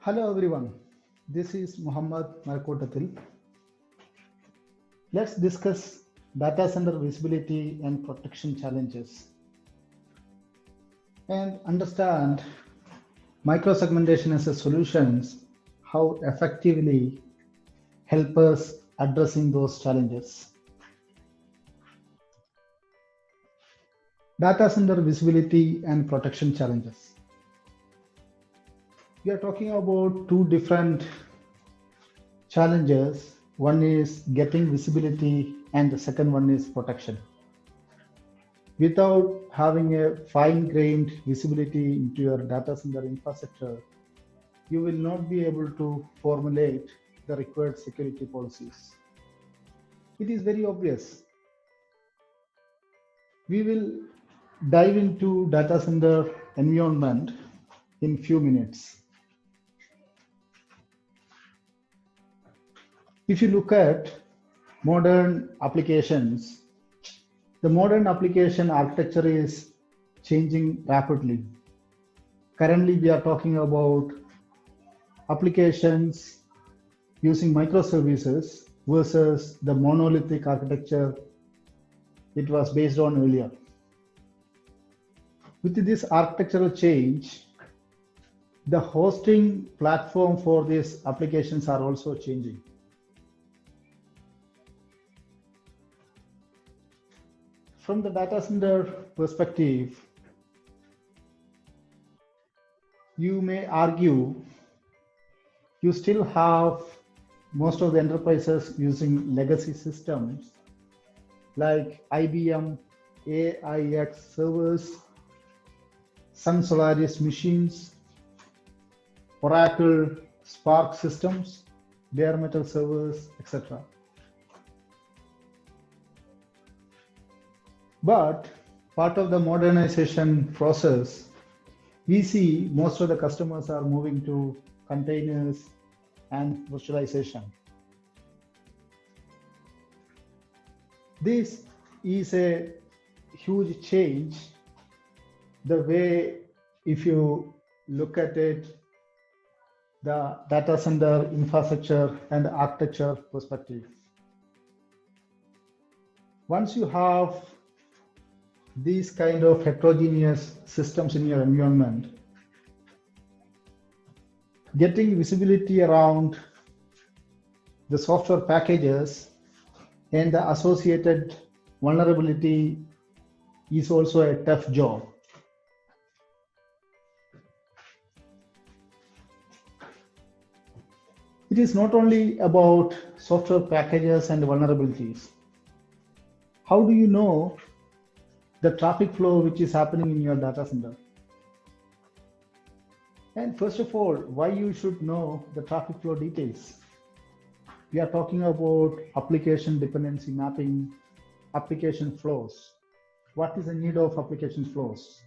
Hello everyone, this is Muhammad Markotatil. Let's discuss data center visibility and protection challenges and understand microsegmentation as a solutions, how effectively help us addressing those challenges. Data center visibility and protection challenges. We are talking about two different challenges. One is getting visibility and the second one is protection. Without having a fine-grained visibility into your data center infrastructure, you will not be able to formulate the required security policies. It is very obvious. We will dive into data center environment in few minutes. If you look at modern applications, the modern application architecture is changing rapidly. Currently, we are talking about applications using microservices versus the monolithic architecture it was based on earlier. With this architectural change, the hosting platform for these applications are also changing. From the data center perspective, you may argue you still have most of the enterprises using legacy systems like IBM AIX servers, Sun Solaris machines, Oracle Spark systems, bare metal servers, etc. But part of the modernization process, we see most of the customers are moving to containers and virtualization. This is a huge change. The way, if you look at it, the data center infrastructure and architecture perspective. Once you have these kind of heterogeneous systems in your environment, getting visibility around the software packages and the associated vulnerability is also a tough job. It is not only about software packages and vulnerabilities. How do you know the traffic flow which is happening in your data center? And first of all, why you should know the traffic flow details? We are talking about application dependency mapping, application flows. What is the need of application flows?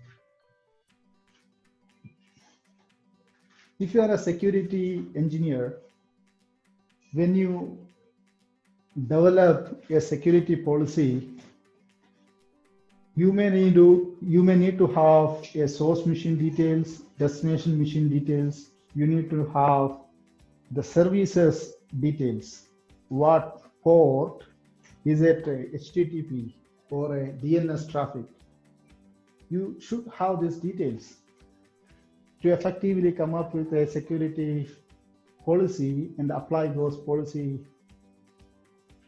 If you are a security engineer, when you develop a security policy, you may need to have a source machine details, destination machine details. You need to have the services details. What port is it, HTTP or a DNS traffic? You should have these details to effectively come up with a security policy and apply those policy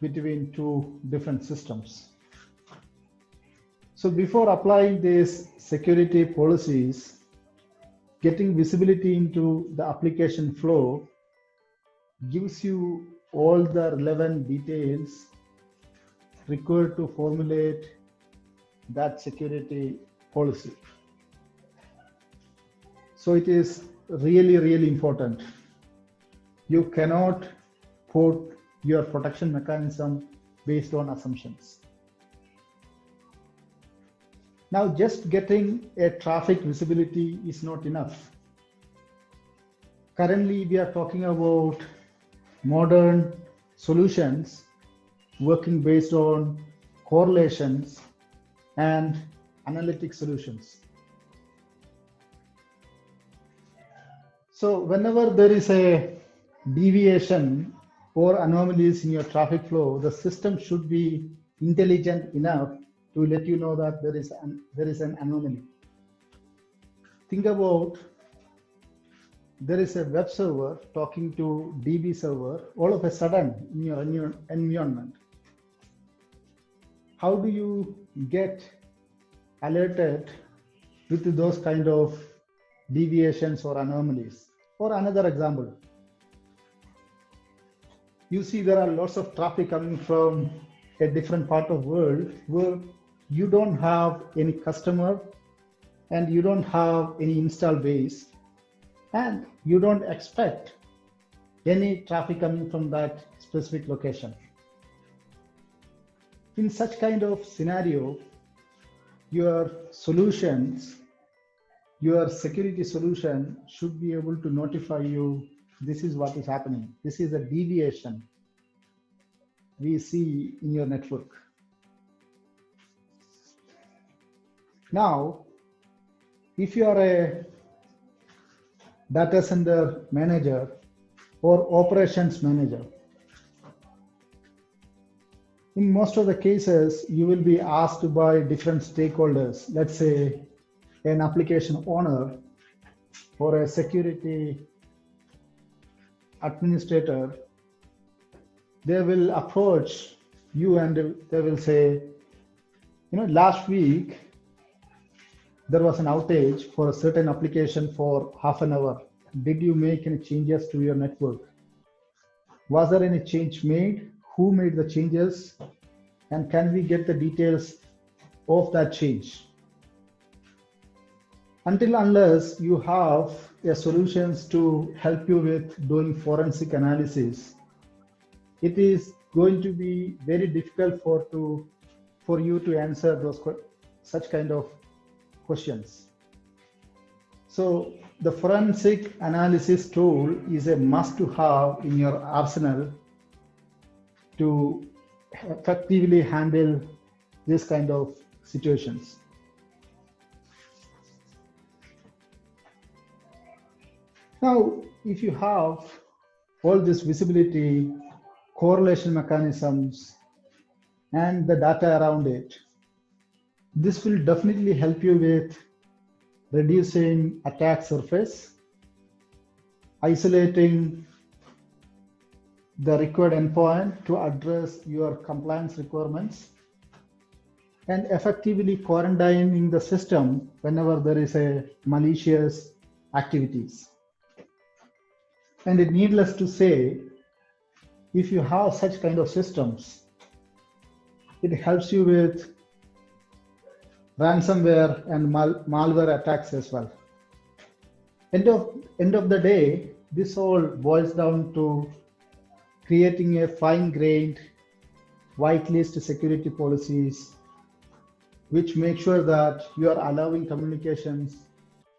between two different systems. So before applying these security policies, getting visibility into the application flow gives you all the relevant details required to formulate that security policy. So it is really, really important. You cannot put your protection mechanism based on assumptions. Now, just getting a traffic visibility is not enough. Currently, we are talking about modern solutions working based on correlations and analytic solutions. So whenever there is a deviation or anomalies in your traffic flow, the system should be intelligent enough to let you know that there is an anomaly. Think about, there is a web server talking to DB server all of a sudden in your environment. How do you get alerted with those kind of deviations or anomalies? Or another example, you see there are lots of traffic coming from a different part of the world where you don't have any customer and you don't have any install base and you don't expect any traffic coming from that specific location. In such kind of scenario, your solutions, your security solution should be able to notify you, this is what is happening. This is a deviation we see in your network. Now, if you are a data center manager or operations manager, in most of the cases, you will be asked by different stakeholders, let's say an application owner or a security administrator. They will approach you and they will say, last week there was an outage for a certain application for half an hour. Did you make any changes to your network? Was there any change made? Who made the changes? And can we get the details of that change? Unless you have a solutions to help you with doing forensic analysis, it is going to be very difficult for you to answer such kind of questions. So the forensic analysis tool is a must to have in your arsenal to effectively handle this kind of situations. Now, if you have all this visibility, correlation mechanisms, and the data around it, this will definitely help you with reducing attack surface, isolating the required endpoint to address your compliance requirements, and effectively quarantining the system whenever there is a malicious activities. And it needless to say, if you have such kind of systems, it helps you with ransomware and malware attacks as well. End of the day, this all boils down to creating a fine-grained, whitelist security policies, which make sure that you are allowing communications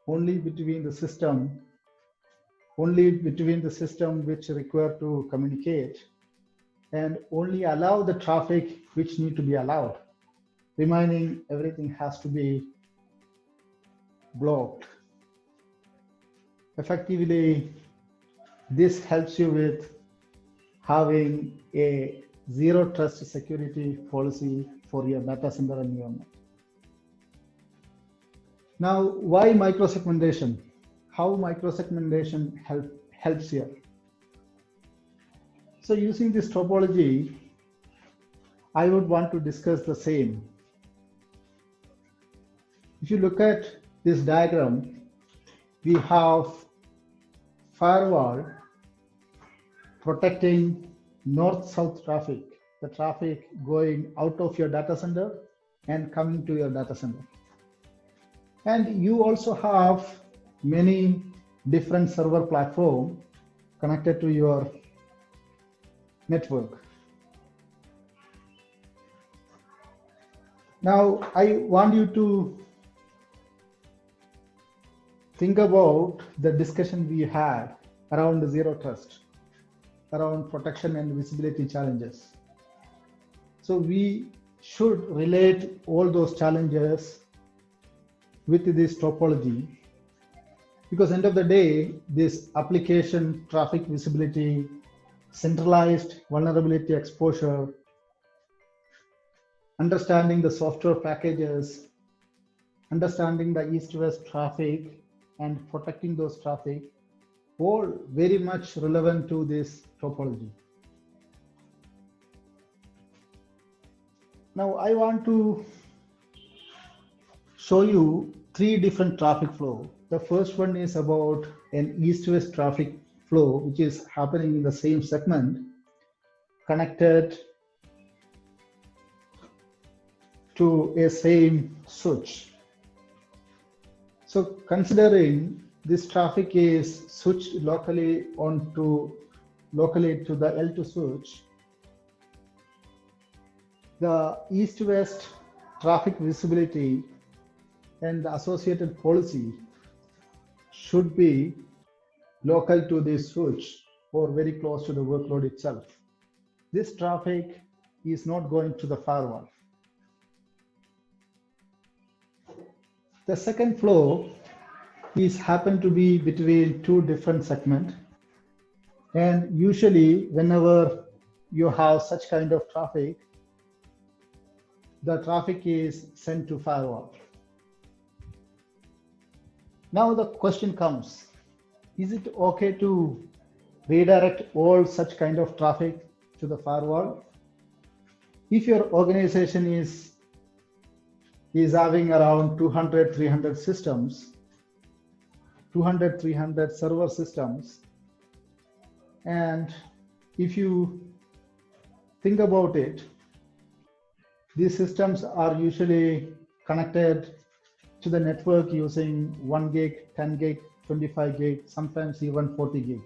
only between the system which require to communicate, and only allow the traffic which need to be allowed. Remaining, everything has to be blocked. Effectively, this helps you with having a zero trust security policy for your data center environment. Now, why microsegmentation? How microsegmentation helps here? So using this topology, I would want to discuss the same. If you look at this diagram, we have firewall protecting north-south traffic, the traffic going out of your data center and coming to your data center. And you also have many different server platforms connected to your network. Now, I want you to think about the discussion we had around the zero trust, around protection and visibility challenges. So we should relate all those challenges with this topology Because end of the day, this application traffic visibility, centralized vulnerability exposure, understanding the software packages, understanding the east-west traffic and protecting those traffic, all very much relevant to this topology. Now I want to show you three different traffic flow. The first one is about an east-west traffic flow, which is happening in the same segment, connected to a same switch. So considering this traffic is switched locally to the L2 switch, the east-west traffic visibility and the associated policy should be local to this switch or very close to the workload itself. This traffic is not going to the firewall. The second flow is happen to be between two different segments, and usually whenever you have such kind of traffic, the traffic is sent to firewall. Now the question comes, is it okay to redirect all such kind of traffic to the firewall? If your organization is having around 200, 300 systems, 200, 300 server systems, and if you think about it, these systems are usually connected to the network using 1 gig, 10 gig, 25 gig, sometimes even 40 gig.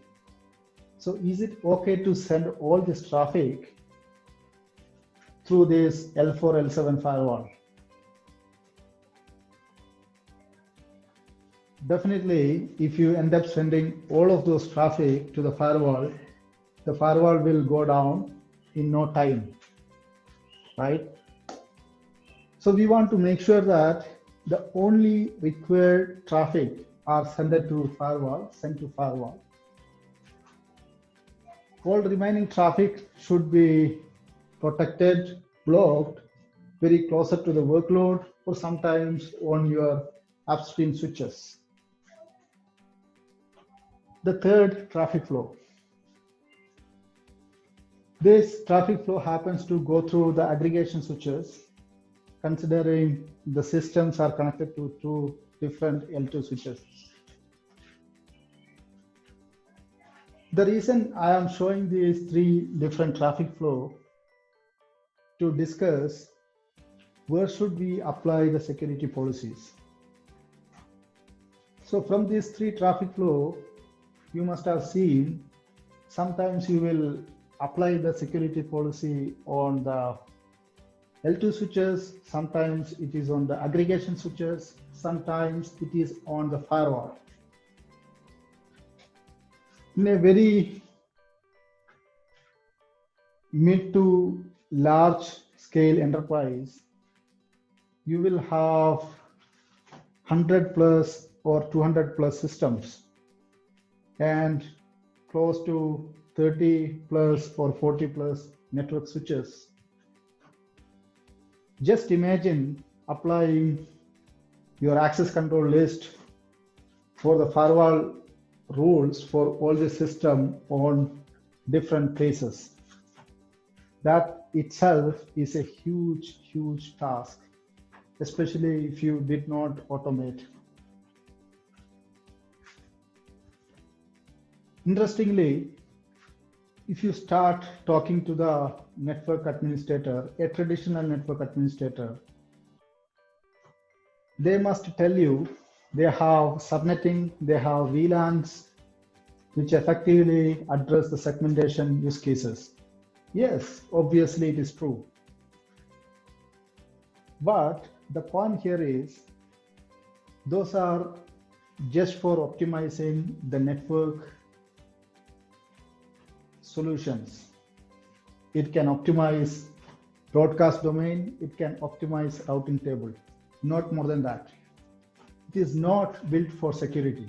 So is it okay to send all this traffic through this L4, L7 firewall? Definitely, if you end up sending all of those traffic to the firewall will go down in no time, right? So we want to make sure that the only required traffic are sent to firewall. All remaining traffic should be protected, blocked, very closer to the workload, or sometimes on your upstream switches. The third traffic flow. This traffic flow happens to go through the aggregation switches, considering the systems are connected to two different L2 switches. The reason I am showing these three different traffic flow to discuss where should we apply the security policies. So from these three traffic flow, you must have seen sometimes you will apply the security policy on the L2 switches, sometimes it is on the aggregation switches, sometimes it is on the firewall. In a very mid to large scale enterprise, you will have 100 plus or 200 plus systems and close to 30 plus or 40 plus network switches. Just imagine applying your access control list for the firewall rules for all the system on different places. That itself is a huge task, especially if you did not automate. Interestingly, if you start talking to the network administrator, a traditional network administrator, they must tell you they have subnetting, they have VLANs, which effectively address the segmentation use cases. Yes, obviously it is true. But the point here is, those are just for optimizing the network solutions. It can optimize broadcast domain, it can optimize routing table, not more than that. It is not built for security.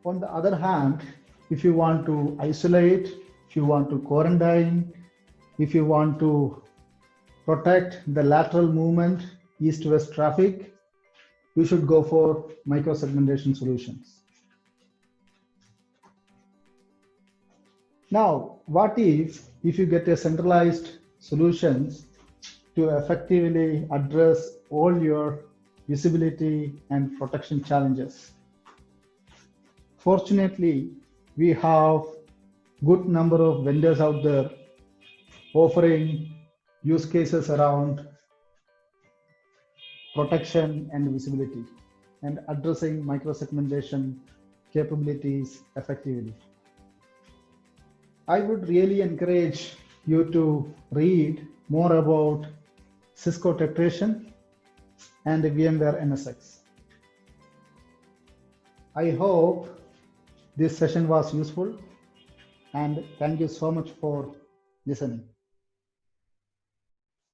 On the other hand, if you want to isolate, if you want to quarantine, if you want to protect the lateral movement, east-west traffic, you should go for microsegmentation solutions. Now, what if you get a centralized solutions to effectively address all your visibility and protection challenges? Fortunately, we have good number of vendors out there offering use cases around protection and visibility and addressing microsegmentation capabilities effectively. I would really encourage you to read more about Cisco Tetration and VMware NSX. I hope this session was useful, and thank you so much for listening.